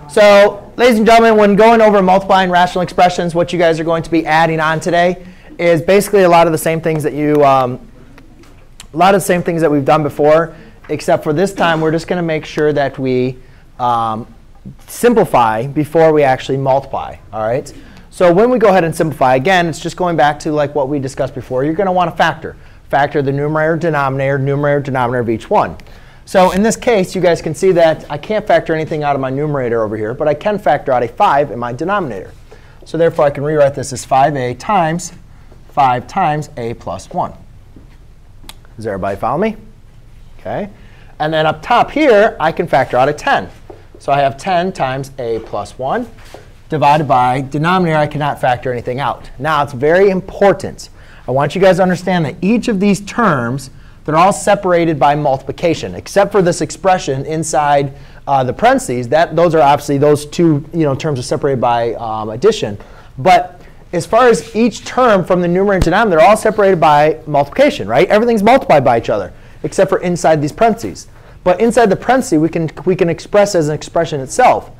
So, ladies and gentlemen, when going over multiplying rational expressions, what you guys are going to be adding on today is basically a lot of the same things that we've done before, except for this time we're just going to make sure that we simplify before we actually multiply. All right. So when we go ahead and simplify, again, it's just going back to like what we discussed before. You're going to want to factor the numerator, denominator of each one. So in this case, you guys can see that I can't factor anything out of my numerator over here, but I can factor out a 5 in my denominator. So therefore, I can rewrite this as 5a times 5 times a plus 1. Does everybody follow me? OK. And then up top here, I can factor out a 10. So I have 10 times a plus 1 divided by denominator. I cannot factor anything out. Now, it's very important. I want you guys to understand that each of these terms, they're all separated by multiplication, except for this expression inside the parentheses. Those are obviously those two terms are separated by addition. But as far as each term from the numerator and denominator, they're all separated by multiplication, right? Everything's multiplied by each other, except for inside these parentheses. But inside the parentheses, we can express as an expression itself.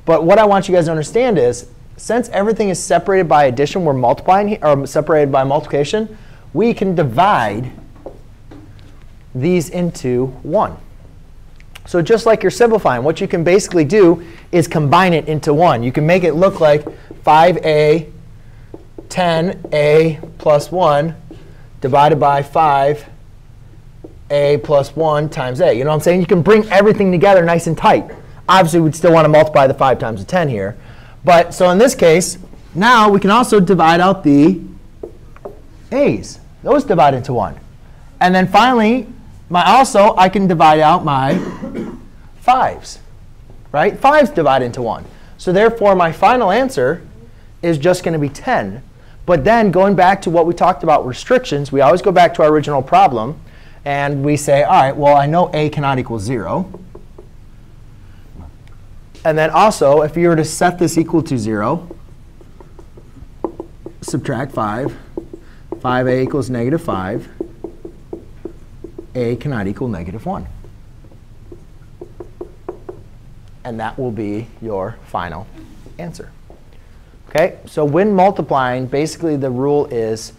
But what I want you guys to understand is, since everything is separated by addition, we're multiplying here, or separated by multiplication, we can divide these into 1. So just like you're simplifying, what you can basically do is combine it into 1. You can make it look like 5a 10a plus 1 divided by 5a plus 1 times a. You know what I'm saying? You can bring everything together nice and tight. Obviously, we'd still want to multiply the 5 times the 10 here. But so in this case, now we can also divide out the a's. Those divide into 1. And then finally, I can divide out my 5s. Right? 5s divide into 1. So therefore, my final answer is just going to be 10. But then going back to what we talked about restrictions, we always go back to our original problem. And we say, all right, well, I know a cannot equal 0. And then also, if you were to set this equal to 0, subtract 5, 5a equals negative 5, a cannot equal negative 1. And that will be your final answer. OK? So when multiplying, basically the rule is